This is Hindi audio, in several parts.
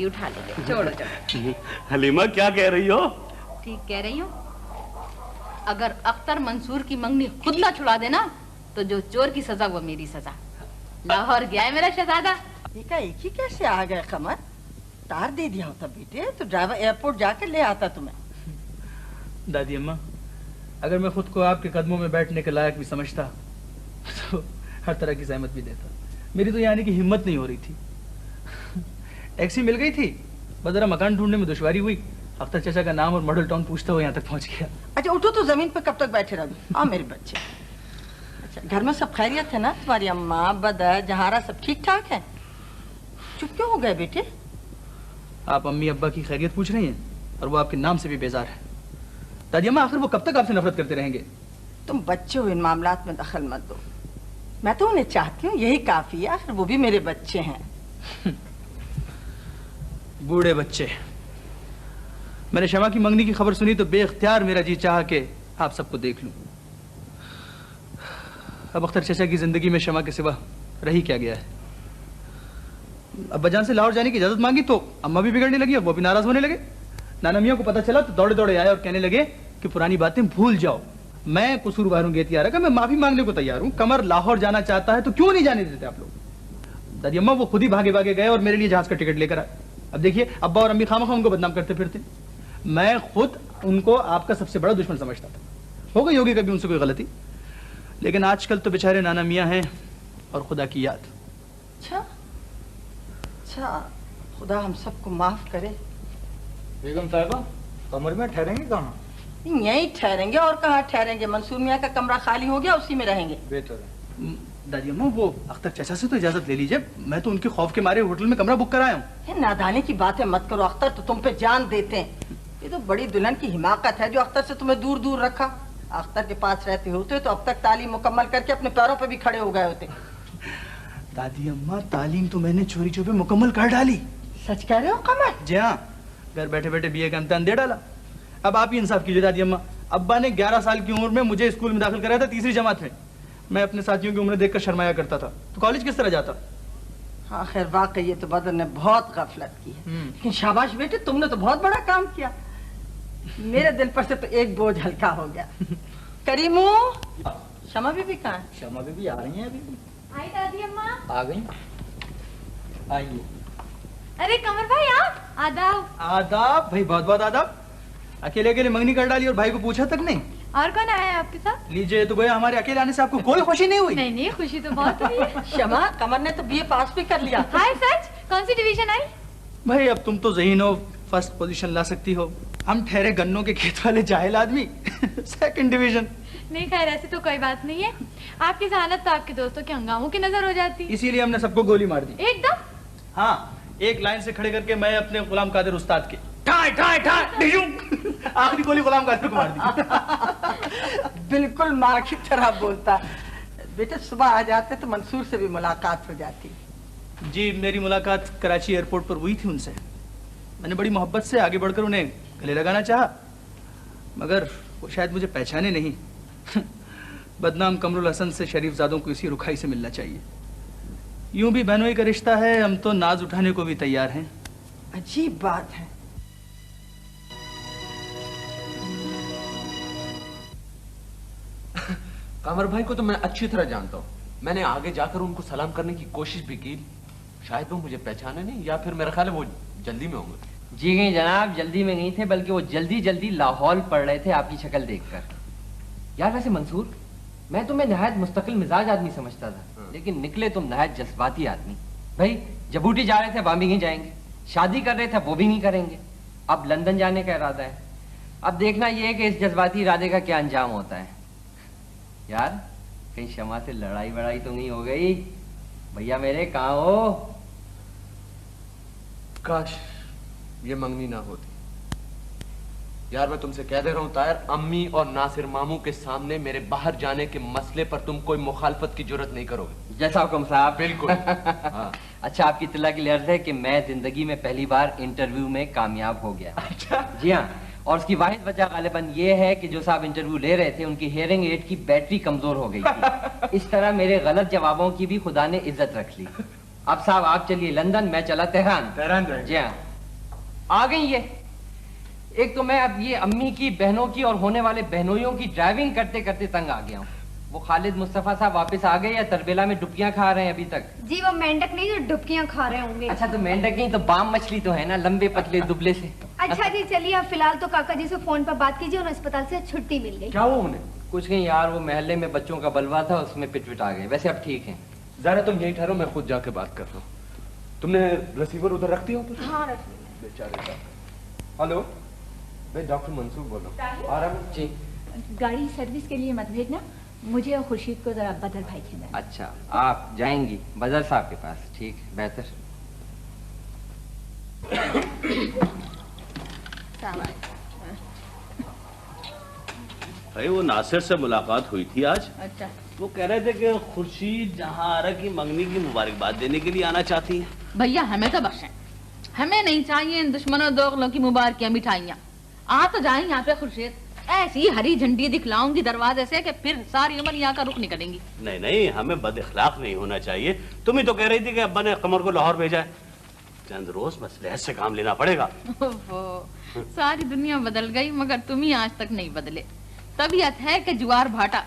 भी उठा लेंगे। छोड़ो छोड़ो। हलीमा क्या कह रही हो? ठीक कह रही हूँ। अगर अख्तर मंसूर की मंगनी खुद ना छुड़ा देना तो जो चोर की सजा वो मेरी सजा। लाहौर गया है मेरा शहजादा। एक ही कैसे आ गए कमर? तार दे दिया होता बेटे तो ड्राइवर एयरपोर्ट जाकर ले आता तुम्हें। दादी अम्मा, अगर मैं खुद को आपके कदमों में बैठने के लायक भी समझता तो हर तरह की सहमत भी देता। मेरी तो यानी कि हिम्मत नहीं हो रही थी। टैक्सी मिल गई थी, बस जरा मकान ढूंढने में दुश्वारी हुई। अख्तर चाचा का नाम और मॉडल टाउन पूछते हुए यहाँ तक पहुँच गया। अच्छा उठो तो जमीन पे कब तक बैठे रहोगे? आओ मेरे बच्चे। अच्छा घर में सब खैरियत है ना? तुम्हारी अम्मा बदा जहारा सब ठीक ठाक है? चुप क्यों हो गए बेटे? आप अम्मी अब्बा की खैरियत पूछ रही हैं और वो आपके नाम से भी बेजार है। दादी अम्मा आखिर वो कब तक आपसे नफरत करते रहेंगे? तुम बच्चे हो, इन मामलात में दखल मत दो। मैं तो उन्हें चाहती हूँ, यही काफी है। आखिर वो भी मेरे बच्चे हैं। बूढ़े बच्चे। मैंने शमा की मंगनी की खबर सुनी तो बेख्तियार मेरा जी चाहा कि आप सबको देख लूं। अब अख्तर चाचा की जिंदगी में शमा के सिवा रही क्या गया है? अब्बाजान से लाहौर जाने की इजाजत मांगी तो अम्मा भी बिगड़ने लगी और वो भी नाराज होने लगे। नाना मियाँ को पता चला तो दौड़े दौड़े आए और कहने लगे कि पुरानी बातें भूल जाओ। मैं कसूरवार हूँ गेतियारा का, मैं माफी मांगने को तैयार हूँ। कमर लाहौर जाना चाहता है तो क्यों नहीं जाने देते आप लोग? दादी अम्मा वो खुद ही भागे भागे गए और मेरे लिए जहाज का टिकट लेकर आए। अब देखिए अब्बा और अम्मी खामखा उनको बदनाम करते फिरते। मैं खुद उनको आपका सबसे बड़ा दुश्मन समझता था। हो गई होगी कभी उनसे कोई गलती, लेकिन आजकल तो बेचारे नाना मियाँ हैं और खुदा की याद। अच्छा खुदा हम सबको माफ करे। बेगम साहिबा कमर में ठहरेंगे कहाँ? यहीं ठहरेंगे और कहाँ ठहरेंगे? मंसूर मियाँ का कमरा खाली हो गया, उसी में रहेंगे। बेहतर है। दादी अम्मा वो अख्तर चाचा से तो इजाजत ले लीजिए। मैं तो उनके खौफ के मारे होटल में कमरा बुक कराया हूँ। नादानी की बातें मत करो। अख्तर तो तुम पे जान देते हैं। ये तो बड़ी दुल्हन की हिमाकत है जो अख्तर से तुम्हें दूर दूर रखा। अख्तर के पास रहते होते तो अब तक तालीम मुकम्मल करके अपने पैरों पे भी खड़े हो गए होते। दादी अम्मा तालीम तो मैंने चोरी चोरी मुकम्मल कर डाली। सच कह रहे हो कमर? जी हाँ, घर बैठे बैठे बीए का इम्तिहान दे डाला। अब आप ही इंसाफ कीजिए दादी अम्मा। अब्बा ने 11 साल की उम्र में मुझे स्कूल में दाखिल कराया था, 3री जमात में। मैं अपने साथियों की उम्र देखकर शर्माया करता था, तो कॉलेज किस तरह जाता? हाँ खैर वाकई ये तो बदर ने बहुत गफलत की है। लेकिन शाबाश बेटे, तुमने तो बहुत बड़ा काम किया। मेरे दिल पर से तो एक बोझ हल्का हो गया। करीमू, शमा बीबी कहाँ है? शमा बीबी आ रही हैं अभी? आई दादी अम्मा। आ गई। आइए। अरे कमर भाई आप। आदाब। आदाब भाई, बहुत बहुत आदाब। अकेले अकेले मंगनी कर डाली और भाई को पूछा तक नहीं। और कौन आया है आपके साथ? लीजिए तो गोया हमारे अकेले आने से आपको कोई खुशी नहीं हुई? नहीं नहीं, खुशी तो बहुत हुई है। शमा, कमर ने तो बीए पास भी कर लिया। हाय सच? कौन सी डिवीजन आई? भाई अब तुम तो ज़हीन हो, फर्स्ट पोजीशन ला सकती हो। हम ठहरे गन्नों के खेत वाले जाहिल आदमी 2nd डिवीजन। नहीं खैर ऐसी तो कोई बात नहीं है। आपकी जहानत तो आपके दोस्तों के हंगामों की नजर हो जाती। इसीलिए हमने सबको गोली मार दी एकदम। हाँ, एक लाइन से खड़े करके मैं अपने गुलाम कादिर उस्ताद के ठाए ठाए ठाए आखिरी गोली गुलाम कादिर को मार दी। बिल्कुल माँ की तरह बोलता। बेटे सुबह आ जाते तो मंसूर से भी मुलाकात हो जाती। जी मेरी मुलाकात कराची एयरपोर्ट पर हुई थी उनसे। मैंने बड़ी मोहब्बत से आगे बढ़कर उन्हें गले लगाना चाहा, मगर वो शायद मुझे पहचाने नहीं। बदनाम कमरुल हसन से शरीफजादों को इसी रुखाई से मिलना चाहिए। यूं भी बहनोई का रिश्ता है, हम तो नाज उठाने को भी तैयार हैं। अजीब बात है। कामर भाई को तो मैं अच्छी तरह जानता हूँ। मैंने आगे जाकर उनको सलाम करने की कोशिश भी की। शायद वो मुझे पहचाने नहीं, या फिर मेरा ख्याल है वो जल्दी में होंगे। जी नहीं जनाब, जल्दी में नहीं थे, बल्कि वो जल्दी जल्दी लाहौर पढ़ रहे थे आपकी शक्ल देखकर। यार वैसे मंसूर, मैं तुम्हें नहायत मुस्तकिल मिजाज आदमी समझता था, लेकिन निकले तुम नहायत जज्बाती आदमी। भाई जबूटी जा रहे थे वहां भी नहीं जाएंगे, शादी कर रहे थे वो भी नहीं करेंगे, अब लंदन जाने का इरादा है। अब देखना यह है कि इस जज्बाती इरादे का क्या अंजाम होता है। यार कहीं शमा से लड़ाई वड़ाई तो नहीं हो गई? भैया मेरे कहाँ हो? काश ये मंगनी ना होती। यार मैं तुमसे कह दे रहा हूँ तायर, अम्मी और नासिर मामू के सामने मेरे बाहर जाने के मसले पर तुम कोई मुखालफत की जरूरत नहीं करोगे। जैसा हुक्म साहब। बिल्कुल। हाँ। अच्छा आपकी इत्तला की अर्ज है कि मैं जिंदगी में पहली बार इंटरव्यू में कामयाब हो गया। अच्छा। जी हाँ, और उसकी वाहिद वजह गालिबन ये है कि जो साहब इंटरव्यू ले रहे थे उनकी हेयरिंग एड की बैटरी कमजोर हो गई थी। इस तरह मेरे गलत जवाबों की भी खुदा ने इज्जत रख ली। अब साहब आप चलिए लंदन, मैं चला तेहरान। तेहरान जाएंगे। जी हाँ, आ गई ये। एक तो मैं अब ये अम्मी की, बहनों की और होने वाले बहनोइयों की ड्राइविंग करते करते तंग आ गया हूँ। वो खालिद मुस्तफा साहब वापस आ गए या तरबेला में डुबकियां खा रहे हैं अभी तक? जी वो मेंढक नहीं जो डुबकियां खा रहे होंगे। अच्छा तो मेंढक नहीं तो बाम मछली तो है ना, लंबे पतले दुबले से। अच्छा जी चलिए अब फिलहाल तो काका जी से फोन पर बात कीजिए, उन्हें अस्पताल से छुट्टी मिल गई। क्या हुआ उन्हें? कुछ नहीं यार, वो मोहल्ले में बच्चों का बलवा था, उसमें पिट आ गए। वैसे अब ठीक है। जरा तुम यही ठहरो, मैं खुद जाके बात कर रहा हूँ। तुमने रिसीवर उधर रख दिया? हाँ रख बेचारे का। हेलो, मैं डॉक्टर मंसूर बोल रहा हूँ। आराम जी। गाड़ी सर्विस के लिए मत भेजना, मुझे और खुर्शीद को जरा बदल भाई के अंदर। अच्छा आप जाएंगी बदर साहब के पास? ठीक, बेहतर। भाई वो नासिर से मुलाकात हुई थी आज। अच्छा। वो कह रहे थे कि खुर्शीद जहां की मंगनी की मुबारकबाद देने के लिए आना चाहती है। भैया हमें तो बख्शें, हमें नहीं चाहिए इन दुश्मनों दोगलों की मुबारकियां मिठाइयां। आ तो जाए यहाँ पे खुर्शीद, ऐसी हरी झंडी दिखलाऊंगी दरवाजे से कि फिर सारी उम्र यहाँ का रुख नहीं करेंगी। नहीं नहीं, हमें बदअखलाक नहीं होना चाहिए। तुम ही तो कह रही थी कि अब्बा ने कमर को लाहौर भेजा है। चंद रोज मसलहत से काम लेना पड़ेगा। सारी दुनिया बदल गई मगर तुम ही आज तक नहीं बदले। तबीयत है कि जुआर भाटा,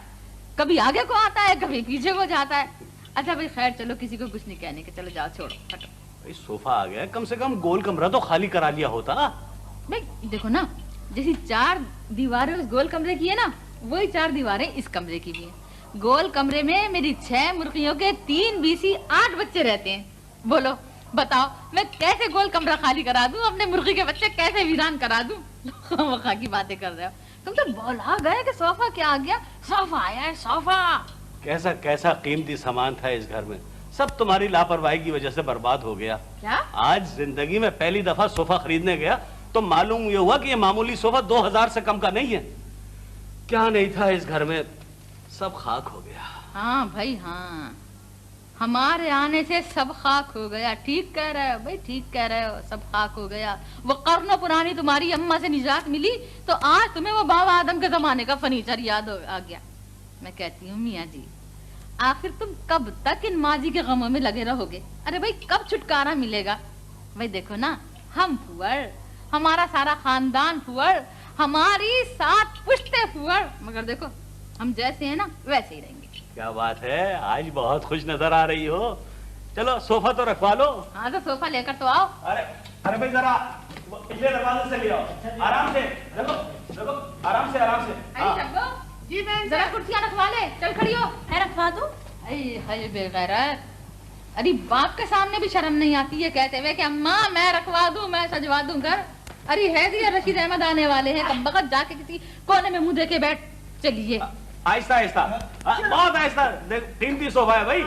कभी आगे को आता है कभी पीछे को जाता है। अच्छा भाई खैर चलो, किसी को कुछ नहीं कहने के, चलो जाओ छोड़ो हटो। भाई सोफा आ गया, कम से कम गोल कमरा तो खाली करा लिया होता। भाई देखो ना, जैसी 4 दीवारें उस गोल कमरे की है ना, वही 4 दीवारें इस कमरे की भी हैं। गोल कमरे में मेरी 6 मुर्गियों के 3 बीसी 8 बच्चे रहते हैं। बोलो बताओ मैं कैसे गोल कमरा खाली करा दूं, अपने मुर्गी के बच्चे कैसे वीरान करा दूं? वखा की बातें कर रहे हो तुम तो। बोला गए कि सोफा क्या आ गया? सोफा आया है, सोफा। कैसा कैसा कीमती सामान था इस घर में, सब तुम्हारी लापरवाही की वजह से बर्बाद हो गया। क्या? आज जिंदगी में पहली दफा सोफा खरीदने गया तो मालूम ये हुआ कि ये मामूली सोफा 2000 से कम का नहीं है। क्या नहीं था इस घर में, सब खाक हो गया। हाँ भाई हाँ, हमारे आने से सब खाक हो गया। ठीक कह रहे हो भाई, ठीक कह रहे हो, सब खाक हो गया। वो कर्नो पुरानी तुम्हारी अम्मा से निजात मिली तो आज तुम्हें वो बाबा आदम के जमाने का फर्नीचर याद आ गया। मैं कहती हूँ मियाँ जी, आखिर तुम कब तक इन माजी के गमों में लगे रहोगे? अरे भाई कब छुटकारा मिलेगा? भाई देखो ना, हम फुअर, हमारा सारा खानदान फुअर, हमारी 7 पुश्ते फुअर, मगर देखो हम जैसे हैं ना वैसे ही रहेंगे। क्या बात है, आज बहुत खुश नजर आ रही हो। चलो सोफा तो रखवा लो। हाँ तो सोफा लेकर तो आओ। अरे अरे भाई जरा पिछले दरवाजे से ले आओ, आराम से देखो देखो, आराम से आराम से। हाँ। जी बहन जरा कुर्सियां रखवा ले, चल खड़ी हो। है रखवा दो। अरे बेगैरत, अरे बाप के सामने भी शर्म नहीं आती है कहते हुए कि अम्मा मैं रखवा दूं, मैं सजवा दूं घर। अरे है दिया रशीद अहमद आने वाले हैं, कब बगत जाके किसी कोने में मुंह देके बैठ। चलिए आहिस्ता आहिस्ता, बहुत आहिस्ता। देख कीमती सोफा है भाई,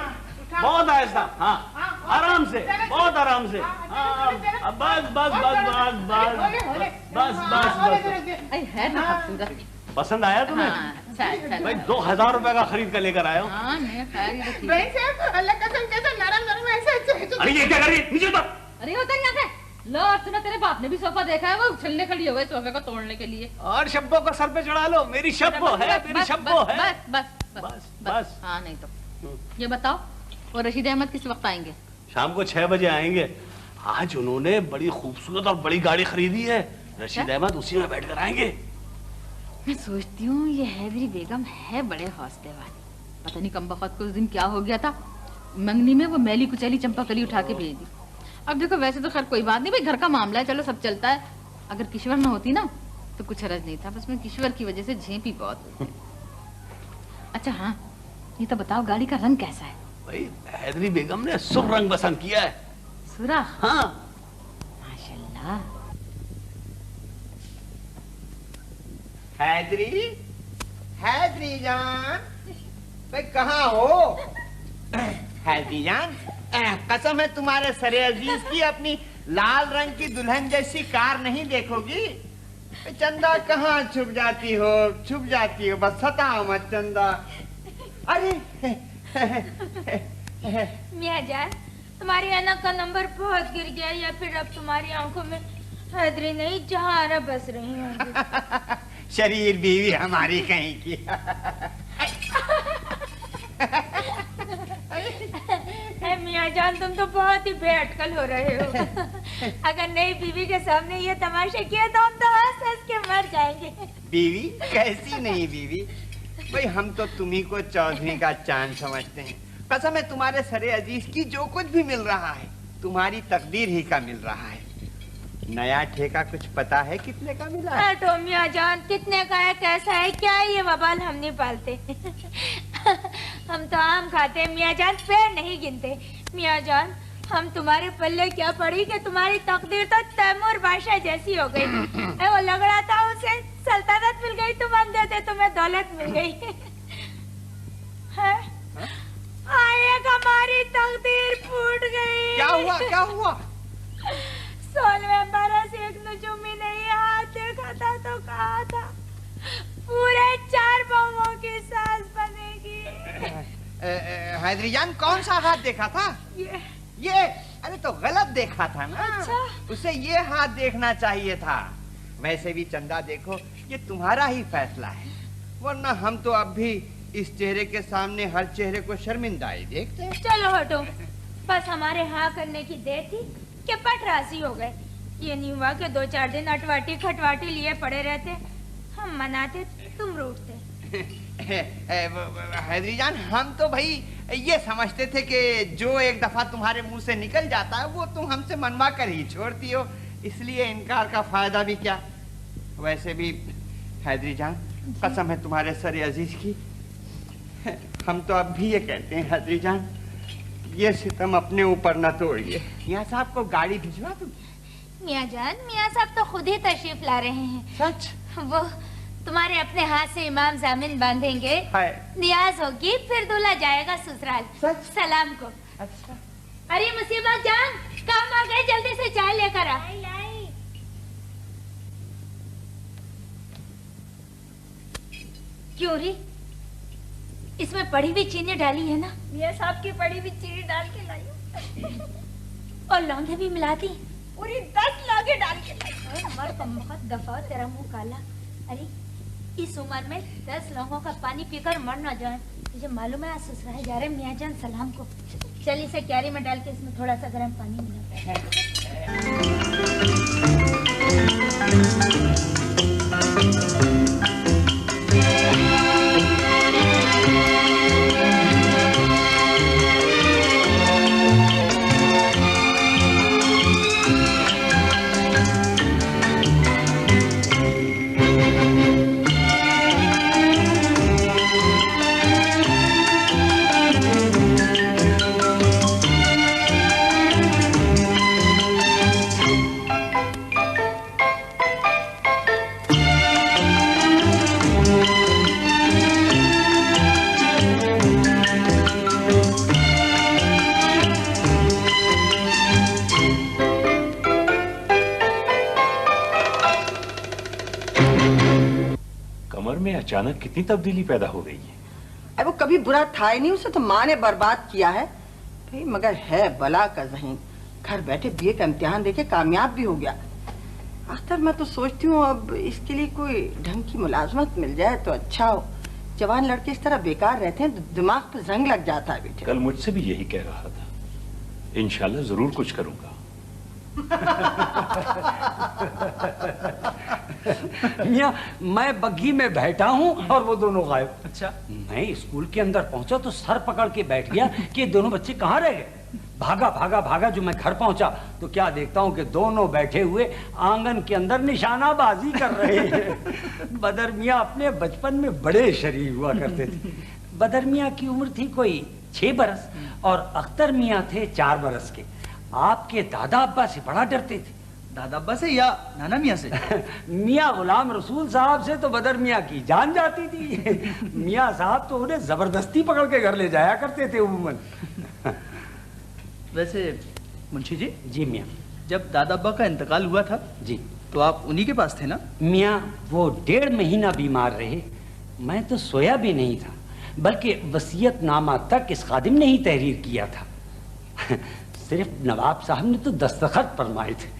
बहुत आहिस्ता। हाँ आराम से, बहुत आराम से। हाँ बस बस बस बस बस बस बस। है ना खूबसूरत, पसंद आया तुम्हें? हाँ, भाई 2000 रुपए का खरीद कर लेकर आए हो। हाँ मैं खैर ही रखी। अल्लाह कसम कैसा नरम नरम ऐसे। अरे ये क्या कर रही है? नीचे उतर। अरे उतर यहाँ से। लो और सुना, तेरे बाप ने भी सोफा देखा है, वो उछलने खड़ी हुए सोफे को तोड़ने के लिए। और शब्बों को सर पे चढ़ा लो, मेरी शब्बो है, मेरी शब्बो है। बस बस बस बस। हाँ नहीं तो ये बताओ, वो रशीद अहमद किस वक्त आएंगे? शाम को 6 बजे आएंगे। आज उन्होंने बड़ी खूबसूरत और बड़ी गाड़ी खरीदी है, रशीद अहमद उसी में बैठ कर आएंगे। मैं सोचती हूँ ये हैदरी बेगम है बड़े हौसले वाली। पता नहीं कम बखत को उस दिन क्या हो गया था, मंगनी में वो मैली कुचैली चंपाकली उठा के भेज दी। अब देखो वैसे तो खैर कोई बात नहीं भाई, घर का मामला है, चलो सब चलता है। अगर किश्वर ना होती ना तो कुछ हरज नहीं था, बस मैं किश्वर की वजह से झेपी बहुत। अच्छा हाँ ये तो बताओ गाड़ी का रंग कैसा है? भाई हैदरी बेगम ने सुर्ख रंग पसंद किया है। सुरख? हाँ माशाल्लाह। हैदरी, हैदरी जान, भाई कहाँ हो? हैदरी जान, कसम है तुम्हारे सरे अजीज की, अपनी लाल रंग की दुल्हन जैसी कार नहीं देखोगी। चंदा कहाँ छुप जाती हो, छुप जाती हो, बस सताओ मत चंदा। अरे मियाँ जान, तुम्हारी ऐनक का नंबर बहुत गिर गया, या फिर अब तुम्हारी आंखों में हैदरी नहीं जहारा बस रही होंगी। शरीर बीवी हमारी कहीं की। मियाँ मियाँ जान तुम तो बहुत ही बेअटकल हो रहे हो। अगर नई बीवी के सामने ये तमाशे किए तो हम तो हंस हंस के मर जाएंगे। बीवी? कैसी नहीं बीवी, भाई हम तो तुम्ही को चौधरी का चांद समझते हैं। कसम है तुम्हारे सरे अजीज की, जो कुछ भी मिल रहा है तुम्हारी तकदीर ही का मिल रहा है। नया ठेका कुछ पता है कितने का मिला है? तो मियाँ जान कितने का है, कैसा है, क्या है, ये बवाल हम नहीं पालते। हम तो आम खाते हैं मियाँ जान, पेड़ नहीं गिनते। मियाँ जान हम तुम्हारे पल्ले क्या पड़ी कि तुम्हारी तकदीर तो तैमूर बादशाह जैसी हो गई। वो लगड़ा था उसे सल्तनत मिल गई, तुम अंधे थे तुम्हें दौलत मिल गई। एक हमारी तकदीर फूट गई। क्या हुआ, क्या हुआ? 16वें बरस एक नजूमी नहीं हाथ देखा था तो कहा था पूरे 4 बहुओं की सास बनेगी। हैदरी जान कौन सा हाथ देखा था? ये अरे तो गलत देखा था ना। अच्छा। उसे ये हाथ देखना चाहिए था। वैसे भी चंदा देखो, ये तुम्हारा ही फैसला है, वरना हम तो अब भी इस चेहरे के सामने हर चेहरे को शर्मिंदा ही देखते हैं। चलो हटो, बस हमारे हाँ करने की देर थी कि पट राजी हो गए। ये नहीं हुआ कि 2-4 दिन अटवाटी खटवाटी लिए पड़े रहते, हम मनाते तुम रूठते। हैदरी जान हम तो भाई ये समझते थे कि जो एक दफा तुम्हारे मुंह से निकल जाता है वो तुम हमसे मनवा कर ही छोड़ती हो, इसलिए इनकार का फायदा भी क्या। वैसे भी हैदरी जान कसम है तुम्हारे सर अजीज की, हम तो अब भी ये कहते हैं हैदरी जान, ये सितम अपने ऊपर न तोड़िए। मियाँ साहब को गाड़ी भिजवा दूं? मियाँ जान मियाँ साहब तो खुद ही तशरीफ ला रहे हैं। सच? वो तुम्हारे अपने हाथ से इमाम जामिन बांधेंगे, नियाज होगी, फिर दूल्हा जाएगा ससुराल। सच? सलाम को। अच्छा। अरे मुसीबत जान काम आ गए, जल्दी से चाय लेकर आ। क्यों री, इसमें पड़ी हुई चीनी डाली है ना? मियाँ साहब की पड़ी हुई चीनी डाल के लाई और लौंगे भी मिला दी? पूरी 10 लौंगे डाल के लाई। मर बहुत दफा तेरा मुंह काला। अरे इस उम्र में 10 लौंगों का पानी पीकर मर ना जाए। मुझे मालूम है आज ससुराल जा रहे मियाँ जान सलाम को। चल इसे क्यारी में डाल के इसमें थोड़ा सा गर्म पानी मिला। अचानक कितनी तब्दीली पैदा हो गई है। अरे वो कभी बुरा था ही नहीं, उसे तो माँ ने बर्बाद किया है भाई, मगर है बला का ज़हीन। घर बैठे बीए का इम्तिहान देके कामयाब भी हो गया। अख्तर मैं तो सोचती हूँ अब इसके लिए कोई ढंग की मुलाजमत मिल जाए तो अच्छा हो। जवान लड़के इस तरह बेकार रहते हैं तो दिमाग पे जंग लग जाता है बेटे। कल मुझसे भी यही कह रहा था, इंशाल्लाह जरूर कुछ करूंगा। मियाँ मैं बग्घी में बैठा हूँ और वो दोनों गायब। अच्छा। मैं स्कूल के अंदर पहुंचा तो सर पकड़ के बैठ गया कि दोनों बच्चे कहाँ रह गए। भागा भागा भागा जो मैं घर पहुंचा तो क्या देखता हूँ कि दोनों बैठे हुए आंगन के अंदर निशानाबाजी कर रहे हैं। बदर मियाँ अपने बचपन में बड़े शरीर हुआ करते थे। बदर मियाँ की उम्र थी कोई 6 बरस और अख्तर मियाँ थे 4 बरस के। आपके दादा अब्बा से बड़ा डरते थे। दादा अब्बा से या नाना मियाँ से? मियाँ गुलाम रसूल साहब से तो बदर मियाँ की जान जाती थी। मियाँ साहब तो उन्हें जबरदस्ती पकड़ के घर ले जाया करते थे उम्मन। वैसे मुंशी जी। जी मियाँ। जब दादा अब्बा का इंतकाल हुआ था जी तो आप उन्हीं के पास थे ना? मियाँ वो 1.5 महीना बीमार रहे। मैं तो सोया भी नहीं था, बल्कि वसीयतनामा तक इस खादिम ने ही तहरीर किया था। सिर्फ नवाब साहब ने तो दस्तखत फरमाए थे।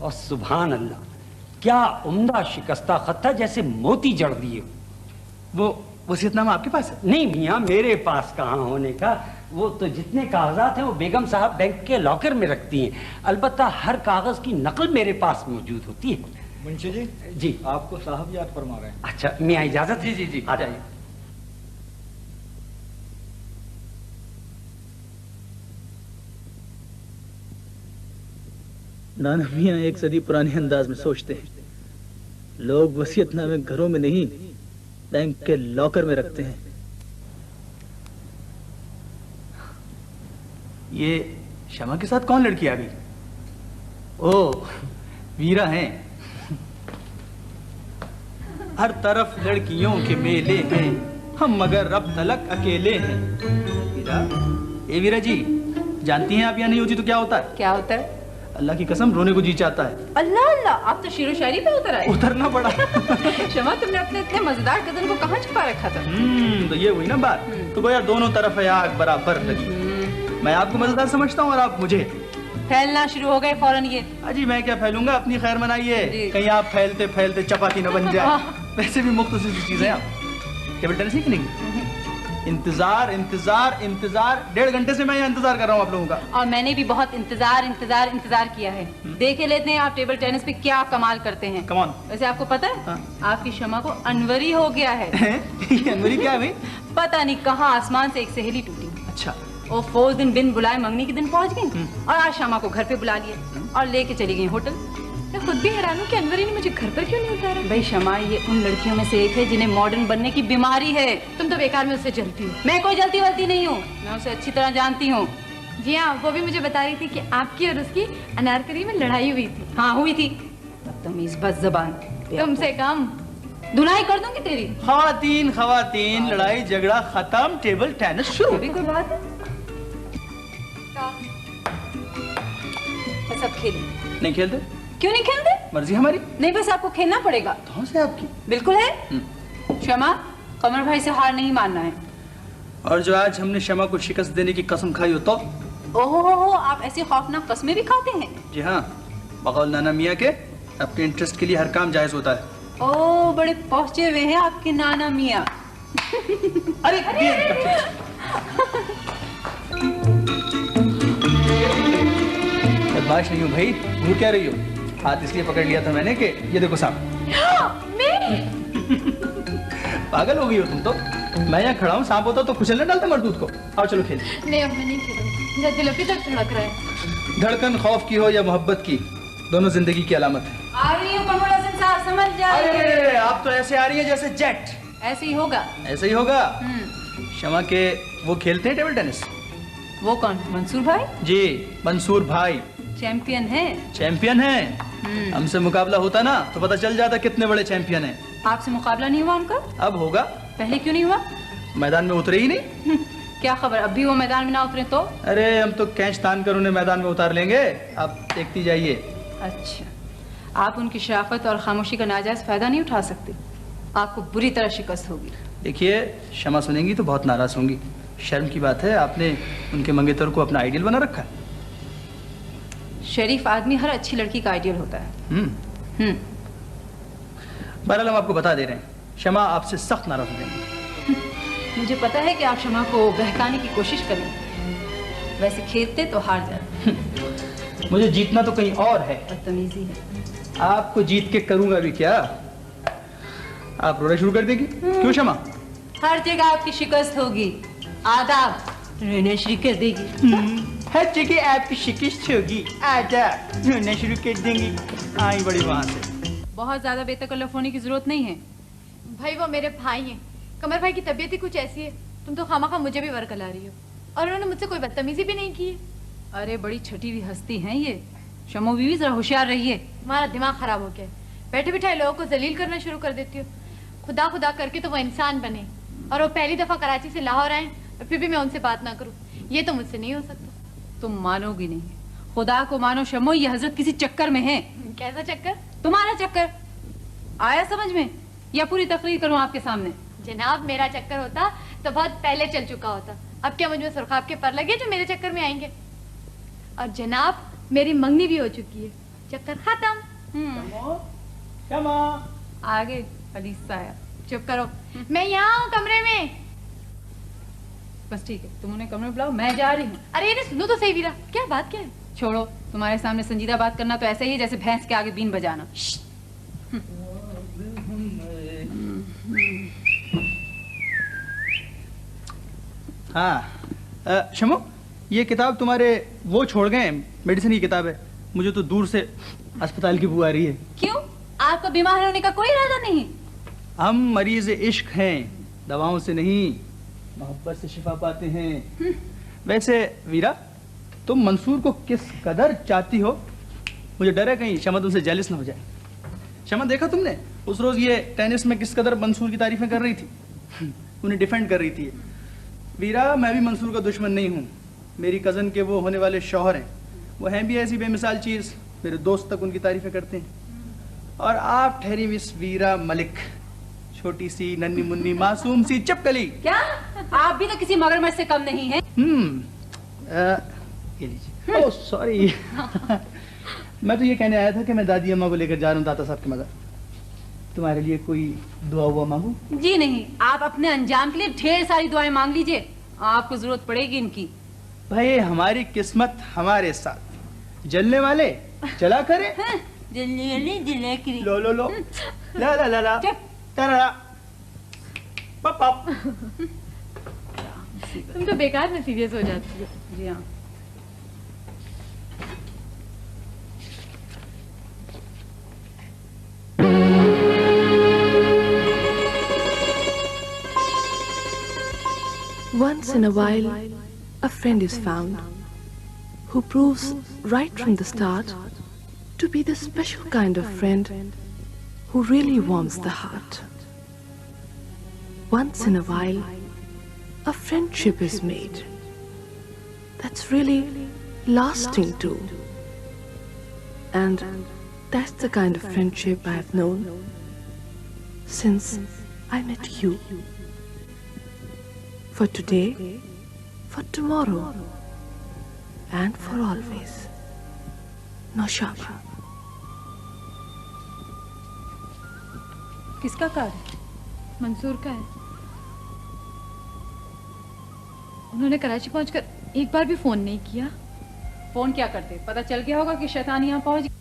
और सुभान अल्लाह क्या उम्दा शिकस्ता खत था, जैसे मोती जड़ दिए। वो वसीयतनामा आपके पास है? नहीं मियाँ, मेरे पास कहाँ होने का। वो तो जितने कागजात हैं वो बेगम साहब बैंक के लॉकर में रखती हैं। अलबत्ता हर कागज की नकल मेरे पास मौजूद होती है। मुंशी जी, जी आपको साहब याद फरमा रहे हैं। अच्छा, मियाँ इजाजत? जी जी जी, आ जाइए। नाना मियाँ एक सदी पुराने अंदाज में सोचते हैं। लोग वसीयतनामे घरों में नहीं, बैंक के लॉकर में रखते हैं। ये शमा के साथ कौन लड़की आ गई? ओ, वीरा हैं। हर तरफ लड़कियों के मेले हैं, हम मगर अब तलक अकेले हैं। वीरा, ए वीरा जी, जानती हैं आप यहाँ नहीं होती तो क्या होता है? क्या होता है? अल्लाह की कसम रोने को जी चाहता है। अल्लाह अल्लाह, आप तो शेरो शायरी पे उतर आए। उतरना पड़ा। शमा, तुमने अपने इतने मजेदार कदम को कहाँ छुपा रखा था? तो ये हुई ना बात। तो गोया दोनों तरफ है आग बराबर लगी। मैं आपको मजेदार समझता हूँ और आप मुझे। फैलना शुरू हो गए फौरन ये। अजी मैं क्या फैलूंगा, अपनी खैर मनाइए, कहीं आप फैलते फैलते चपाती न बन जाए। वैसे भी मुख्तसर सी चीजें आप टेबल टेनिस नहीं खेलेंगे? इंतजार इंतजार इंतजार, 1.5 घंटे से मैं यहाँ इंतजार कर रहा हूँ आप लोगों का। और मैंने भी बहुत इंतजार किया है। देखे लेते हैं आप टेबल टेनिस पे क्या कमाल करते हैं। कमान। वैसे आपको पता है आपकी शमा को अनवरी हो गया है। ये अनवरी क्या है भाई? पता नहीं कहाँ आसमान से एक सहेली टूटी। अच्छा। वो 4 दिन बिन बुलाए मंगनी के दिन पहुंच गई और आज शमा को घर पे बुला लिया और लेके चली गई होटल। मैं खुद भी हैरान हूँ कि अनवरी ने मुझे घर पर क्यों नहीं उतारा। भाई शमा ये उन लड़कियों में से एक है जिन्हें मॉडर्न बनने की बीमारी है। तुम तो बेकार में उससे जलती हो। मैं कोई जलती वलती नहीं हूँ, मैं उसे अच्छी तरह जानती हूँ। जी हाँ, वो भी मुझे बता रही थी कि आपकी और उसकी अनारकली में लड़ाई हुई थी। हाँ हुई थी। बदतमीज बदज़बान। तुमसे कम। धुनाई कर दूंगी तेरी। खवातीन लड़ाई झगड़ा खत्म, टेबल टेनिस शुरू। अभी कोई बात है? सब खेले। नहीं खेलते? क्यों नहीं खेलते? मर्जी हमारी। नहीं बस आपको खेलना पड़ेगा। कौन से आपकी? बिल्कुल है। शमा, कमर भाई से हार नहीं मानना है। और जो आज हमने शमा को शिकस्त देने की कसम खाई हो तो? ओहो, आप ऐसी खौफनाक कसमें भी खाते हैं? जी हाँ, बकौल नाना मियाँ के अपने इंटरेस्ट के लिए हर काम जायज होता है। ओ, बड़े पहुंचे हुए हैं आपके नाना मियाँ। अरे बदमाश नहीं हूँ भाई, घूर क्या रही हो? हाथ इसलिए पकड़ लिया था मैंने कि ये देखो साहब। पागल हो गई हो तुम तो। मैं यहाँ खड़ा हूँ, सांप होता तो कुचलने डालता मरदूत को। आओ चलो खेल। नहीं अब मैं नहीं खेलूंगी, मेरा दिल अभी तक धड़क रहा है। धड़कन खौफ की हो या मोहब्बत की, दोनों जिंदगी की अलामत है। आ रही हूँ कमर हसन साहब, समझ जाइए। आप तो ऐसे आ रही है जैसे जेट। ऐसे ही होगा। ऐसे ही होगा। शमा के वो खेलते हैं टेबल टेनिस। वो कौन? मंसूर भाई? जी, मंसूर भाई चैंपियन है। चैंपियन है। हमसे मुकाबला होता ना तो पता चल जाता कितने बड़े चैंपियन हैं। आपसे मुकाबला नहीं हुआ उनका? अब होगा। पहले क्यों नहीं हुआ? मैदान में उतरे ही नहीं। क्या खबर, अब भी वो मैदान में ना उतरे तो? अरे हम तो कैच तान कर उन्हें मैदान में उतार लेंगे, आप देखती जाइए। अच्छा, आप उनकी शराफत और खामोशी का नाजायज फायदा नहीं उठा सकते। आपको बुरी तरह शिकस्त होगी। देखिए, शमा सुनेंगी तो बहुत नाराज होंगी। शर्म की बात है, आपने उनके मंगेतर को अपना आइडियल बना रखा है। शरीफ आदमी हर अच्छी लड़की का आइडियल होता है। बहरहाल हम आपको बता दे रहे हैं, शमा आपसे सख्त नाराज हो जाएंगी। मुझे पता है कि आप शमा को बहकाने की कोशिश करें, वैसे खेलते तो हार जाए। मुझे जीतना तो कहीं और है। बदतमीजी है। आपको जीत के करूंगा भी क्या? आप रोना शुरू कर देगी? क्यों शमा? हर जगह आपकी शिकस्त होगी। आदाब, रोना शुरू कर देगी। हर जगह आपकी शिकस्त होगी। आदाब, रोना शुरू कर देंगी। आई बड़ी वहां से। बहुत ज्यादा बेतकल्लफ होने की जरूरत नहीं है। भाई वो मेरे भाई हैं। कमर भाई की तबीयत ही कुछ ऐसी है, तुम तो खामखा मुझे भी वर्क ला रही हो। और उन्होंने मुझसे कोई बदतमीजी भी नहीं की है। अरे बड़ी छठी हुई हस्ती हैं ये। शमो बीवी जरा होशियार रहिए। तुम्हारा दिमाग खराब हो गया है। बैठे बिठाए लोगों को जलील करना शुरू कर देती हो। खुदा खुदा करके तो वो इंसान बने और वो पहली दफा कराची से लाहौर आए और फिर भी मैं उनसे बात ना करूं, ये तो मुझसे नहीं हो सकता। तुम मानोगी नहीं, खुदा को मानो शमो, ये हजरत किसी चक्कर में है। कैसा चक्कर? तुम्हारा चक्कर आया समझ में, या पूरी तकरीर करूं आपके सामने? जनाब मेरा चक्कर होता तो बहुत पहले चल चुका होता। अब क्या मुझ में सुरखाब के पर लगे जो मेरे चक्कर में आएंगे? और जनाब मेरी मंगनी भी हो चुकी है, चक्कर खत्म। आगे अलीसा आया। चुप करो, मैं यहाँ हूँ कमरे में। बस ठीक है, तुम उन्हें कमरे में बुलाओ, मैं जा रही हूँ। अरे ये सुनो तो सही वीरा, क्या बात क्या है? छोड़ो, तुम्हारे सामने संजीदा बात करना तो ऐसे ही है जैसे भैंस के आगे बीन बजाना। हाँ शमो, ये किताब तुम्हारे वो छोड़ गए, मेडिसिन की किताब है। मुझे तो दूर से अस्पताल की बू आ रही है। क्यों? आपको बीमार होने का कोई इरादा नहीं? हम मरीज इश्क हैं, दवाओं से नहीं, मोहब्बत से शिफा पाते हैं। वैसे वीरा, तुम मंसूर को किस कदर चाहती हो? मुझे डर है कहीं शमा तुमसे जेलस ना हो जाए। शमा, देखा तुमने उस रोज ये टेनिस में किस कदर मंसूर की तारीफें कर रही थी, उन्हें डिफेंड कर रही थी। वीरा, मैं भी मंसूर का दुश्मन नहीं हूँ। मेरी कज़न के वो होने वाले शौहर हैं, वो हैं भी ऐसी बेमिसाल चीज़, मेरे दोस्त तक उनकी तारीफें करते हैं। और आप ठहरी मिस वीरा मलिक, छोटी सी नन्ही मुन्नी मासूम सी चपकली। क्या आप भी तो किसी मगरमच्छ से कम नहीं हैं? ये लीजिए। Oh sorry. मैं तो ये कहने आया था कि मैं दादी अम्मा को लेकर जा रहा हूँ दाता साहब के मज़ार। तुम्हारे लिए कोई दुआ हुआ मांगू? जी नहीं, आप अपने अंजाम के लिए ढेर सारी दुआएं मांग लीजिए, आपको जरूरत पड़ेगी इनकी। भाई हमारी किस्मत हमारे साथ, जलने वाले चला करे। जलने वाले जला करे। लो लो लो, ला ला ला ला, ला पप पप। तुम तो बेकार में सीरियस हो जाती हो। जी हाँ। Once in a while, a friend is found who proves right from the start to be the special kind of friend who really warms the heart. Once in a while, a friendship is made that's really lasting too. And that's the kind of friendship I have known since I met you. For today, for tomorrow, and for always. Naushaba. किसका कार्ड है? मंसूर का है। उन्होंने कराची पहुंचकर एक बार भी फोन नहीं किया। फोन क्या करते? पता चल गया होगा कि शैतान यहाँ पहुंच गया।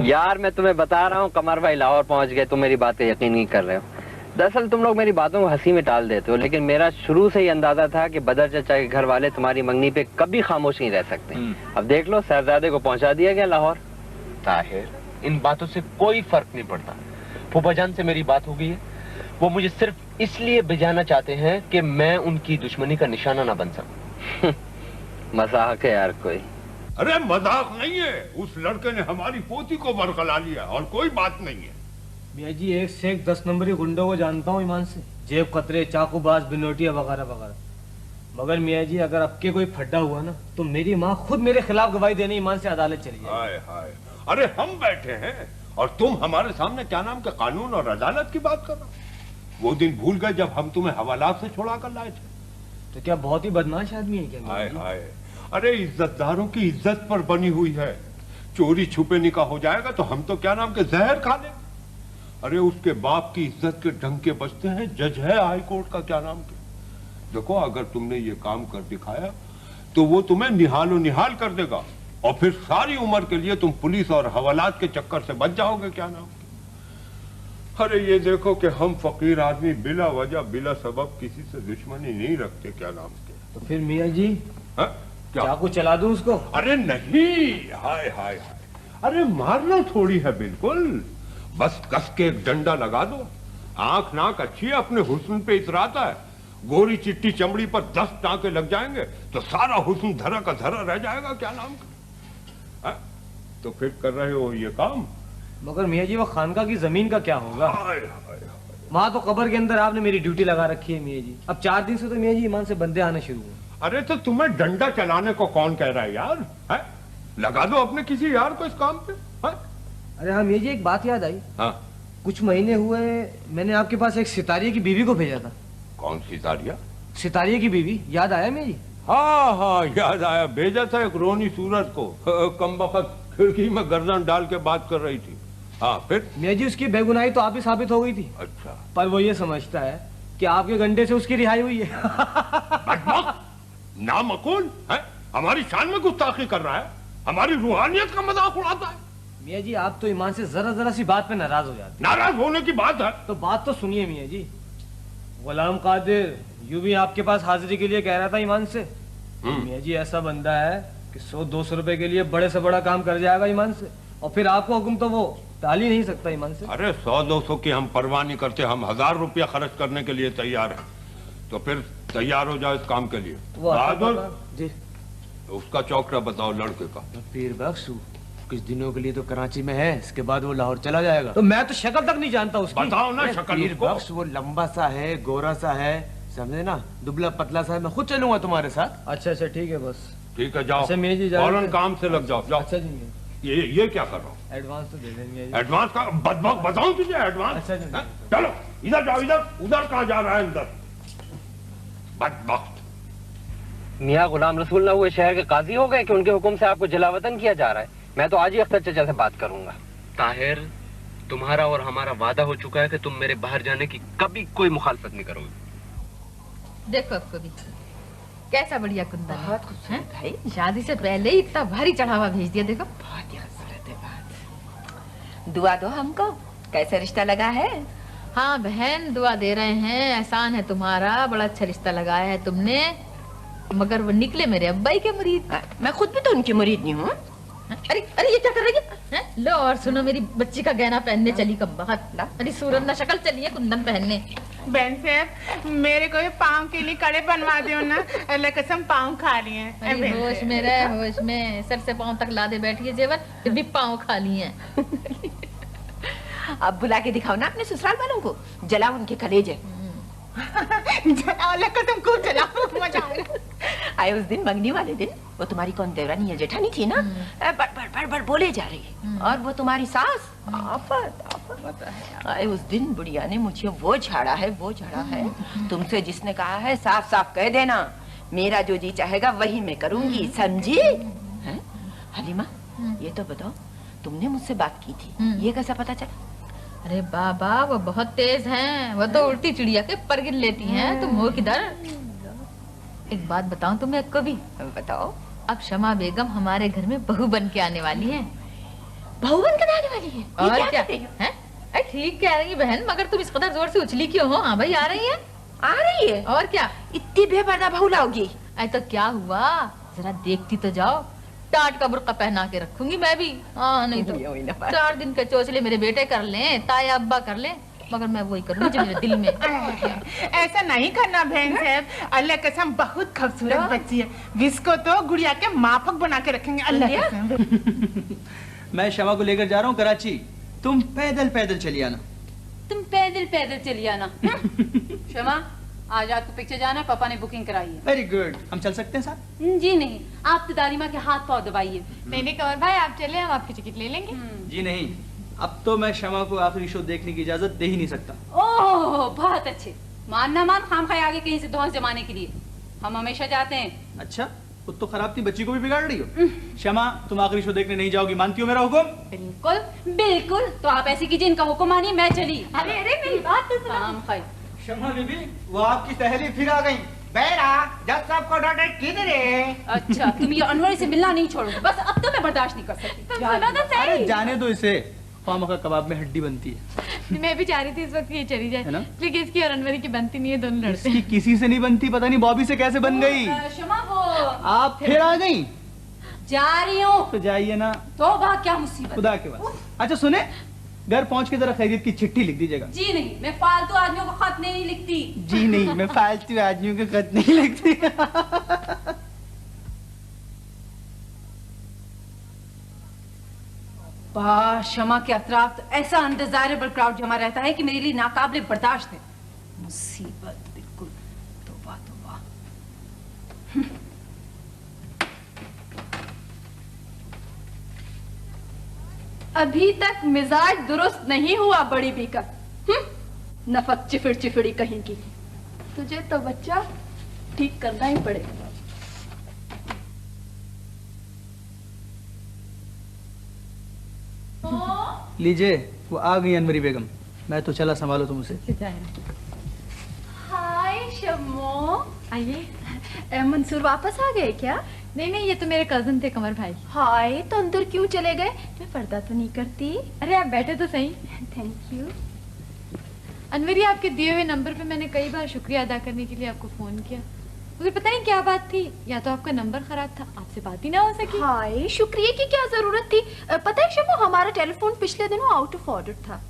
यार मैं तुम्हें बता रहा हूँ, कमर भाई लाहौर पहुंच गए, तुम मेरी बात पे यकीन नहीं कर रहे हो। दरअसल तुम लोग मेरी बातों को हंसी में टाल देते हो, लेकिन मेरा शुरू से ही अंदाजा था कि बदर चचा के घर वाले तुम्हारी मंगनी पे कभी खामोश नहीं रह सकते। अब देख लो, शहजादे को पहुंचा दिया गया लाहौर। ताहिर, इन बातों से कोई फर्क नहीं पड़ता। फूफाजान से मेरी बात हो गई है, वो मुझे सिर्फ इसलिए भिजाना चाहते हैं कि मैं उनकी दुश्मनी का निशाना ना बन सकूं। मजाक है यार कोई। अरे मजाक नहीं है, उस लड़के ने हमारी पोती को बरकला लिया और कोई बात नहीं है। मियाँ जी, एक से एक 10 नंबरी गुंडों को जानता हूँ ईमान से, जेब कतरे, चाकूबाज, बिनोटिया वगैरह वगैरह। मगर मियाँ जी, अगर अब के कोई फड्डा हुआ ना, तो मेरी माँ खुद मेरे खिलाफ गवाही देने ईमान से अदालत चली जाए। हाय हाय, अरे हम बैठे हैं और तुम हमारे सामने क्या नाम के कानून और अदालत की बात कर रहे हो। वो दिन भूल गए जब हम तुम्हें हवालात से छुड़ा कर लाए थे। तो क्या बहुत ही बदमाश आदमी है क्या? हाय हाय, अरे इज्जतदारों की इज्जत पर बनी हुई है। चोरी छुपे निकाह हो जाएगा तो हम तो क्या नाम के जहर खा लेंगे। अरे उसके बाप की इज्जत के डंके बजते हैं, जज है हाई कोर्ट का क्या नाम के। देखो, अगर तुमने ये काम कर दिखाया तो वो तुम्हें निहालो निहाल कर देगा और फिर सारी उम्र के लिए तुम पुलिस और हवालात के चक्कर से बच जाओगे क्या नाम के। अरे ये देखो कि हम फकीर आदमी बिला वजह बिला सबब किसी से दुश्मनी नहीं रखते क्या नाम के। तो फिर मियाँ जी, हा? चाकू चला दूं उसको? अरे नहीं, हाय हाय हाय, अरे मारना थोड़ी है, बिल्कुल बस कस के एक डंडा लगा दो। आंख नाक अच्छी है, अपने हुस्न पे इतराता है। गोरी चिट्टी चमड़ी पर 10 टांके लग जाएंगे तो सारा हुस्न धरा का धरा रह जाएगा क्या नाम का। तो फिर कर रहे हो ये काम। मगर मियाँ जी, वो खानका की जमीन का क्या होगा? वहाँ तो कब्र के अंदर आपने मेरी ड्यूटी लगा रखी है मियाँ जी। अब 4 दिन से तो मियाँ जी ईमान से बंदे आने शुरू हुए। अरे तो तुम्हें डंडा चलाने को कौन कह रहा है यार? है? लगा दो अपने किसी यार को इस काम पे। है? अरे हाँ ये जी एक बात याद आई। हाँ कुछ महीने हुए मैंने आपके पास एक सितारिये की बीवी को भेजा था। कौन सितारिया? सितारिये की बीवी याद आया मेरी? हाँ हाँ याद आया, भेजा था एक रोनी सूरत को। कमबख्त खिड़की में गर्दन डाल के बात कर रही थी। हाँ फिर? मियाँ जी उसकी बेगुनाही तो आप ही साबित हो गई थी। अच्छा। पर वो ये समझता है कि आपके गंडे से उसकी रिहाई हुई है। नामकूल है, हमारी शान में गुस्ताखी कर रहा है, हमारी रूहानियत का मजाक उड़ाता है। मियाँ जी आप तो ईमान से जरा जरा सी बात पे नाराज हो जाते। नाराज होने की बात है तो बात तो सुनिए मियाँ जी। गुलाम कादिर यूं भी आपके पास हाजिरी के लिए कह रहा था ईमान से। मियाँ जी ऐसा बंदा है कि 100-200 रुपए के लिए बड़े से बड़ा काम कर जाएगा ईमान से, और फिर आपको हुक्म तो वो टाल ही नहीं सकता ईमान से। अरे 100-200 की हम परवाह नहीं करते, हम 1000 रुपया खर्च करने के लिए तैयार हैं। तो फिर तैयार हो जाओ इस काम के लिए। जी उसका चौकड़ा बताओ लड़के का। पीर बख्श कुछ दिनों के लिए तो कराची में है, इसके बाद वो लाहौर चला जाएगा। तो मैं तो शक्ल तक नहीं जानता उसकी। बताओ ना शक्ल पीर उसको। बख्श वो लंबा सा है, गोरा सा है, समझे ना, दुबला पतला सा है। मैं खुद चलूंगा तुम्हारे साथ। अच्छा अच्छा ठीक है बस। ठीक है जाओ। अच्छा मियाँ जी फौरन काम से लग जाओ। जाओ। अच्छा जी ये क्या कर रहा हूँ? एडवांस तो दे देंगे। एडवांस का बदबक बताऊं तुझे एडवांस? अच्छा जी। चलो इधर जाओ, इधर उधर कहाँ जा रहा है अंदर बदबक। मियाँ गुलाम रसूल ना हुए शहर के काजी हो गए कि उनके हुक्म से आपको जलावतन किया जा रहा है। मैं तो आज ही अख्तर चचा से बात करूंगा। ताहिर तुम्हारा और हमारा वादा हो चुका है कि तुम मेरे बाहर जाने की कभी कोई मुखालफत नहीं करोगे। देखो कभी कैसा बढ़िया कुंदन है। बहुत खूबसूरत भाई, शादी से पहले ही इतना भारी चढ़ावा भेज दिया। देखो बहुत ही खूबसूरत है बात। दुआ दो हमको, कैसा रिश्ता लगा है? हाँ बहन दुआ दे रहे हैं, एहसान है तुम्हारा, बड़ा अच्छा रिश्ता लगाया है तुमने। मगर वो निकले मेरे अब्बाई के मुरीद। मैं खुद भी तो उनकी मुरीद नहीं हूँ। अरे अरे ये क्या कर रही है? लो और सुनो, मेरी बच्ची का गहना पहनने चली कमबख्त। अरे सूरत ना शक्ल चली है कुंदन पहनने। बहन साहब मेरे को पाँव के लिए कड़े बनवा दो ना, अल्लाह कसम पाँव खा लिए हैं। अरे होश में रह, होश में। सर से पाँव तक लादे बैठी है जेवर, फिर भी पाँव खा लिए हैं। अब बुला के दिखाओ ना अपने ससुराल वालों को, जलाओ उनके कलेजे। अल्लाह कसम खूब जलाओ, मजा आएगा। आए उस दिन मंगनी वाले दिन वो तुम्हारी कौन देवरानी या जेठानी थी ना, बड़ बड़ बड़ बड़ बोले जा रही है, और वो तुम्हारी सास आफत आफत। आए उस दिन बुढ़िया ने मुझे वो झाड़ा है, वो झाड़ा है। तुमसे जिसने कहा है साफ साफ कह देना, मेरा जो जी चाहेगा वही मैं करूंगी, समझी? हलीमा ये तो बताओ, तुमने मुझसे बात की थी, ये कैसा पता चला? अरे बाबा वो बहुत तेज हैं, वो तो उल्टी चिड़िया के पर गिन लेती हैं। तुम हो किधर? एक बात बताऊं तुम्हें कभी? बताओ। अब शमा बेगम हमारे घर में बहू बन के आने वाली है। बहू बन के आने वाली है? और क्या है? ठीक कह रही बहन, मगर तुम इस कदर जोर से उछली क्यों हो? हाँ भाई आ रही है, आ रही है। और क्या इतनी बेपर्दा बहू लाओगी? अरे तो क्या हुआ, जरा देखती तो जाओ। टाट का बुर्का पहना के रखूंगी मैं भी। हाँ नहीं तो 4 दिन के चोचले मेरे बेटे कर लें, ताया अब्बा कर लें, मगर मैं वही करूंगी जो मेरे दिल में। ऐसा नहीं करना बहन साहब, अल्लाह कसम बहुत खूबसूरत बच्ची है, जिसको तो गुड़िया के माफक बना के रखेंगे अल्लाह कसम। मैं शमा को लेकर जा रहा हूँ कराची, तुम पैदल पैदल चली आना। तुम पैदल पैदल चली आना। शमा आज रात को पिक्चर जाना, पापा ने बुकिंग कराई है। वेरी गुड, हम चल सकते हैं साथ? जी नहीं, आप तो दादी माँ के हाथ पाँव दबाइए। नहीं कंवर भाई आप चले, हम आपकी टिकट ले लेंगे। जी नहीं, अब तो मैं शमा को आखिरी शो देखने की इजाजत दे ही नहीं सकता। ओह बहुत अच्छे, मान ना मान खाम खाए आगे कहीं से धौंस जमाने के लिए, हम हमेशा जाते हैं। अच्छा खुद तो खराब थी, बच्ची को भी बिगाड़ रही हो। शमा तुम आखिरी शो देखने नहीं जाओगी, मानती हो मेरा हुक्म? बिल्कुल बिल्कुल, तो आप ऐसे कीजिए, इनका हुक्म मानिए, मैं चली। अरे अरे मेरी बात तो सुनो। खाम खाए। शमा बीबी वो आपकी सहेली फिर आ गई। बेरा जज साहब को डॉक्टर किधर है? अच्छा तुम ये अनवर से मिलना नहीं छोड़ोगे, बस अब तो मैं बर्दाश्त नहीं कर सकती। अरे जाने दो इसे, खामखा कबाब में हड्डी बनती है। मैं भी चाह रही थी इस वक्त ये चली जाए, लेकिन इसकी और अनवरी की बनती नहीं है, दोनों लड़ते हैं। इसकी किसी से नहीं बनती, पता नहीं बॉबी से कैसे बन गई। शमा वो आप फिर आ गई? जा रही हूँ। तो जाइए ना। तो वाह क्या मुसीबत। खुदा के बाद। अच्छा सुने, घर पहुंच के जरा खैरियत की चिट्ठी लिख दीजिएगा। जी नहीं, मैं फालतू आदमियों को खत नहीं लिखती। जी नहीं, मैं फालतू आदमियों के खत नहीं लिखती। शमा के अतराफ तो ऐसा अनडिजायरेबल क्राउड जमा रहता है कि मेरे लिए नाकाबिले बर्दाश्त है। मुसीबत बिल्कुल, तौबा तौबा। अभी तक मिजाज दुरुस्त नहीं हुआ बड़ी बीकर। नफक चिफिड़ चिफिड़ी कहीं की। तुझे तो बच्चा ठीक करना ही पड़ेगा। लीजिए, वो आ गई अनवरी बेगम। मैं तो चला, संभालो तुम उसे। हाय शम्मो, आइए। मंसूर वापस आ गए क्या? नहीं नहीं, ये तो मेरे कजन थे कमर भाई। हाय, तो अंदर क्यों चले गए? मैं पर्दा तो नहीं करती। अरे आप बैठे तो सही। Thank you. अनवरी, आपके दिए हुए नंबर पे मैंने कई बार शुक्रिया अदा करने के लिए आपको फोन किया, मुझे पता नहीं क्या बात थी, या तो आपका नंबर खराब था, आपसे बात ही ना हो सकी। हाय, शुक्रिया की क्या जरूरत थी? पता है शम्मो, हमारा टेलीफोन पिछले दिनों आउट ऑफ ऑर्डर था।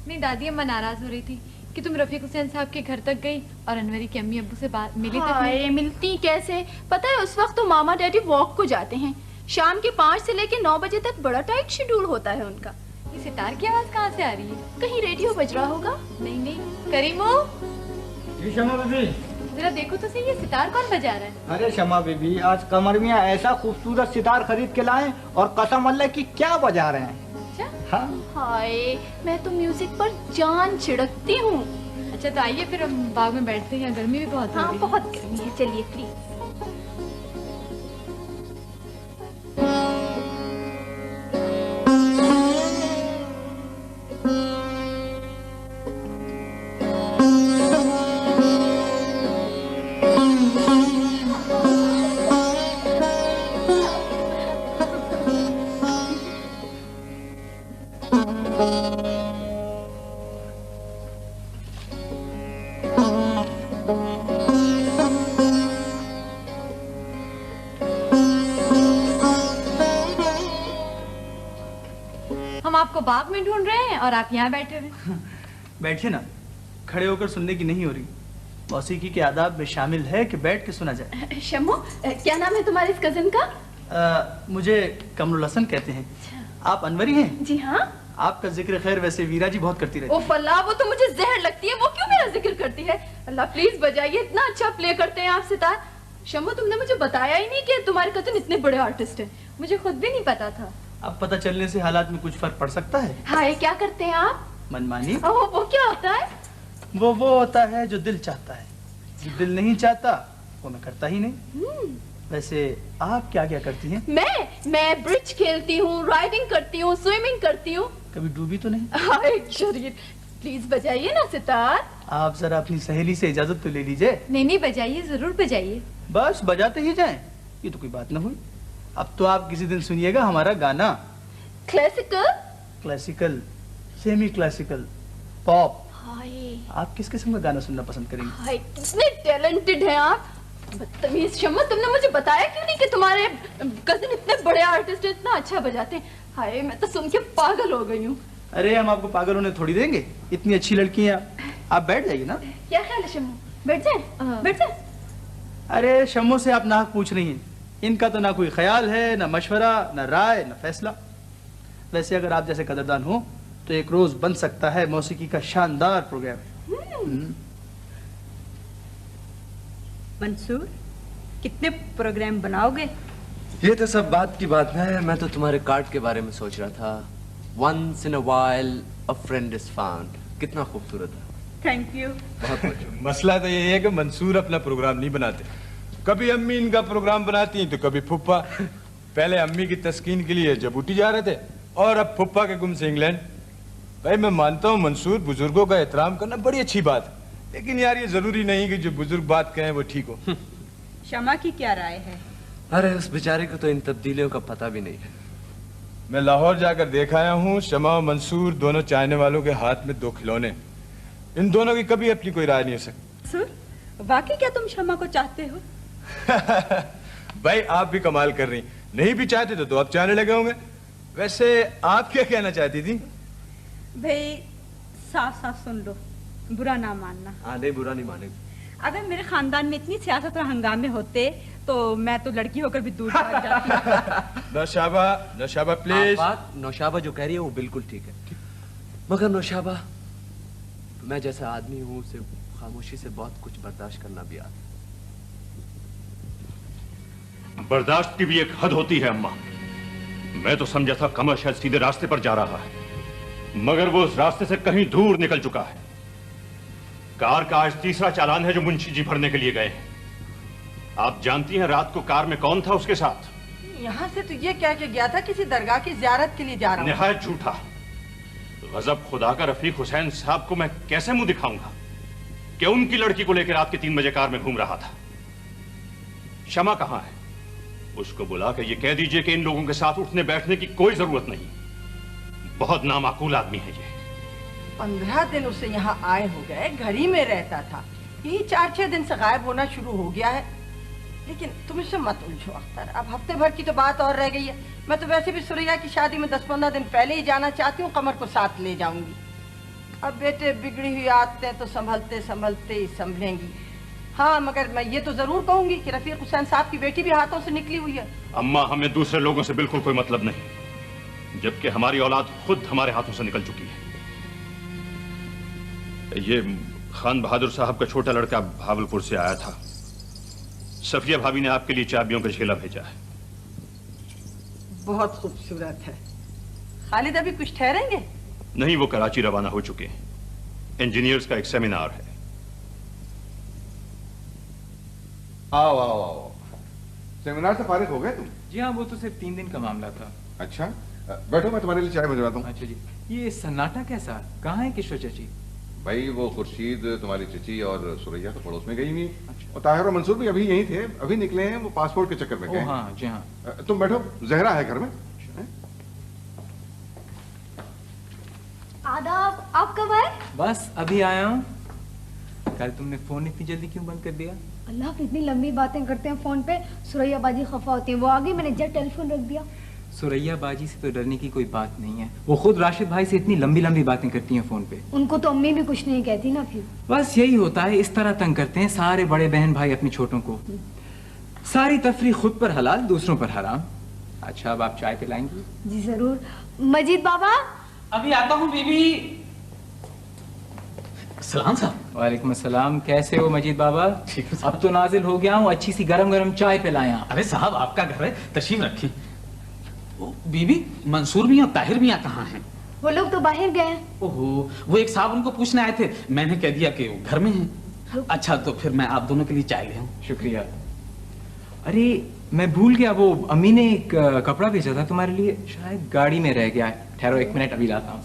नहीं, दादी अम्मा नाराज हो रही थी कि तुम रफीक हुसैन साहब के घर तक गई और अनवरी के अम्मी अब्बू से मिली तक नहीं। मिलती कैसे? पता है, उस वक्त तो मामा डैडी वॉक को जाते हैं। शाम के 5 से लेके 9 बजे तक बड़ा टाइट शेड्यूल होता है उनका। ये सितार की आवाज कहाँ से आ रही है? कहीं रेडियो बज रहा होगा। नहीं नहीं, करीमो शमा बीबी, जरा देखो तो सही, ये सितार कौन बजा रहा है? अरे शमा बीबी, आज कमर मियाँ ऐसा खूबसूरत सितार खरीद के लाए और कसम अल्लाह की क्या बजा रहे हैं। हाँ? हाय, मैं तो म्यूजिक पर जान छिड़कती हूँ। अच्छा तो आइए फिर हम बाग में बैठते हैं, गर्मी भी बहुत हो रही है। बहुत गर्मी है, चलिए प्लीज। आपको बाग में ढूंढ रहे हैं और आप यहाँ बैठे हुए। बैठिए ना, खड़े होकर सुनने की नहीं हो रही। मौसीकी के आदाब में शामिल है कि बैठ के सुना जाए। शम्मो, क्या नाम है तुम्हारे इस कजिन का? मुझे कमरुल हसन कहते हैं। आप अनवरी हैं? जी हाँ। आपका जिक्र खैर वैसे वीरा जी बहुत करती रहती है। ओ फल्ला, वो तो मुझे जहर लगती है, वो क्यों मेरा जिक्र करती है? अल्लाह प्लीज बजाइए, इतना अच्छा प्ले करते हैं आप सितार। शम्मो, तुमने मुझे बताया ही नहीं कि तुम्हारे कजिन इतने बड़े आर्टिस्ट हैं। मुझे खुद भी नहीं पता था। अब पता चलने से हालात में कुछ फर्क पड़ सकता है। हाय, क्या करते हैं आप? मनमानी। वो क्या होता है? वो होता है जो दिल चाहता है, जो दिल नहीं चाहता वो मैं करता ही नहीं। वैसे आप क्या क्या करती हैं? मैं ब्रिज खेलती हूँ, राइडिंग करती हूँ, स्विमिंग करती हूँ। कभी डूबी तो नहीं? हाय शरीर, प्लीज बजाइए ना सितार। आप जरा अपनी सहेली से इजाजत तो ले लीजिए। नहीं बजाइए, जरूर बजाइए। बस बजाते ही जाएं, ये तो कोई बात ना हुई। अब तो आप किसी दिन सुनिएगा हमारा गाना। Classical, semi classical, pop. आप किस किस्म का गाना सुनना पसंद करेंगे? हाय, कितने टैलेंटेड हैं आप। बदतमीज शम्मा, तुमने मुझे बताया क्यों नहीं कि तुम्हारे कजिन इतने बड़े आर्टिस्ट हैं, इतना अच्छा बजाते हैं। हाय, मैं तो सुन के पागल हो गई हूँ। अरे हम आपको पागल होने थोड़ी देंगे, इतनी अच्छी लड़की हैं आप बैठ जाइए ना। क्या ख्याल है शम्मो, बैठ जाए? बैठ जाए। अरे शम्मो से आप नाहक पूछ रही हैं, इनका तो ना कोई ख्याल है, ना मशवरा, ना राय, ना फैसला। वैसे अगर आप जैसे कदरदान हो तो एक रोज बन सकता है मौसीकी का शानदार प्रोग्राम। मंसूर, कितने प्रोग्राम बनाओगे? ये तो सब बात की बात है। मैं तो तुम्हारे कार्ड के बारे में सोच रहा था। Once in a while a friend is found। कितना खूबसूरत है। Thank you. मसला तो ये है कि मंसूर अपना प्रोग्राम नहीं बनाते। कभी अम्मी इनका प्रोग्राम बनाती हैं तो कभी फुप्पा। पहले अम्मी की तस्कीन के लिए जबूटी जा रहे थे और अब फुप्पा के गुम से इंग्लैंड। भाई मैं मानता हूँ मंसूर, बुजुर्गों का एहतराम करना बड़ी अच्छी बात है, लेकिन यार ये जरूरी नहीं कि जो बुजुर्ग बात कहें वो ठीक हो। शमा की क्या राय है? अरे उस बेचारे को तो इन तब्दीलियों का पता भी नहीं है। मैं लाहौर जाकर देख आया हूँ, शमा और मंसूर दोनों चाहने वालों के हाथ में दो खिलौने। इन दोनों की कभी अपनी कोई राय नहीं हो सकती। मंसूर, वाकई क्या तुम शमा को चाहते हो? भाई आप भी कमाल कर रही, नहीं भी चाहते तो अब चाहने लगे होंगे। वैसे आप क्या कहना चाहती थी? भाई साफ साफ सुन लो, बुरा ना मानना। हाँ नहीं, बुरा नहीं मानेंगे। अगर मेरे खानदान में इतनी सियासत और हंगामे होते तो मैं तो लड़की होकर भी दूर भाग जाती। नौशाबा, नौशाबा प्लीज। नौशाबा जो कह रही है वो बिल्कुल ठीक है, मगर नौशाबा मैं जैसा आदमी हूँ उसे खामोशी से बहुत कुछ बर्दाश्त करना भी आता। बर्दाश्त की भी एक हद होती है अम्मा। मैं तो समझा था कमर शायद सीधे रास्ते पर जा रहा है, मगर वो उस रास्ते से कहीं दूर निकल चुका है। कार का आज तीसरा चालान है जो मुंशी जी भरने के लिए गए हैं। आप जानती हैं रात को कार में कौन था उसके साथ? यहाँ से तो ये कह के गया था किसी दरगाह की ज़ियारत के लिए जा रहा हूँ। निहायत झूठा। गजब खुदा का रफीक हुसैन साहब को मैं कैसे मुंह दिखाऊंगा कि उनकी लड़की को लेकर रात के 3 बजे कार में घूम रहा था। शमा कहाँ है? उसको बुला के ये कह दीजिए कि इन लोगों के साथ उठने बैठने की कोई जरूरत नहीं। बहुत नामाकूल आदमी है ये। 15 दिन उसे यहाँ आए हो गए, घर ही में रहता था, यही 4-6 दिन से गायब होना शुरू हो गया है। लेकिन तुम इससे मत उलझो अख्तर, अब हफ्ते भर की तो बात और रह गई है। मैं तो वैसे भी सुरैया की शादी में 10-15 दिन पहले ही जाना चाहती हूँ, कमर को साथ ले जाऊंगी। अब बेटे बिगड़ी हुई आदतें तो संभलते संभलते ही संभलेंगी। हाँ, मगर मैं ये तो जरूर कहूंगी कि रफीक हुसैन साहब की बेटी भी हाथों से निकली हुई है। अम्मा, हमें दूसरे लोगों से बिल्कुल कोई मतलब नहीं, जबकि हमारी औलाद खुद हमारे हाथों से निकल चुकी है। ये खान बहादुर साहब का छोटा लड़का भावलपुर से आया था। सफिया भाभी ने आपके लिए चाबियों का झेला भेजा है। बहुत खूबसूरत है। खालिद अभी कुछ ठहरेंगे? नहीं, वो कराची रवाना हो चुके हैं। इंजीनियर्स का एक सेमिनार है। आओ आओ आओ। सेमिनार से फारिग हो गए तुम? जी हाँ, वो तो सिर्फ 3 दिन का मामला था। अच्छा, बैठो, मैं तुम्हारे लिए चाय भिजवाता हूँ। अच्छा जी। ये सन्नाटा कैसा? कहाँ है किशोर चची? भाई वो खुर्शीद, तुम्हारी चची और सुरैया तो पड़ोस में गई हुई। अच्छा। और ताहिर और मंसूर भी अभी यहीं थे, अभी निकले हैं, वो पासपोर्ट के चक्कर में गए। हाँ जी हाँ। तुम बैठो, जहरा है घर में। आदाब, आप कब आए? बस अभी आया हूँ। कल तुमने फोन इतनी जल्दी क्यों बंद कर दिया? अल्लाह की इतनी लंबी बातें करते हैं फोन पे, सुरैया बाजी खफा होती है। वो आ गई, मैंने जब टेलीफोन रख दिया। सुरैया बाजी से तो डरने की कोई बात नहीं है, वो खुद राशिद भाई से इतनी लंबी लंबी बातें करती हैं फोन पे। उनको तो अम्मी भी कुछ नहीं कहती ना फिर। बस यही होता है, इस तरह तंग करते हैं सारे बड़े बहन भाई अपनी छोटों को। सारी तफरी खुद पर हलाल, दूसरों पर हराम। अच्छा, अब आप चाय पिलाएंगी? जी जरूर। मजीद बाबा? अभी आता हूँ बीबी। सलाम साहब। वालेकुम अस्सलाम। कैसे हो मजीद बाबा? ठीक है। अब तो नाजिल हो गया हूँ, अच्छी सी गरम गरम चाय पिलाया। अरे साहब, आपका घर है, तशरीफ रखिए। बीबी, मंसूर मियाँ ताहिर मियाँ कहाँ हैं? वो लोग तो बाहर गए हैं। ओहो, वो एक साहब उनको पूछने आए थे, मैंने कह दिया कि वो घर में हैं। अच्छा, तो फिर मैं आप दोनों के लिए चाय ले आऊं। शुक्रिया। अरे मैं भूल गया, वो अम्मी ने एक कपड़ा भेजा था तुम्हारे लिए, शायद गाड़ी में रह गया है। ठहरो 1 मिनट, अभी लाता हूँ।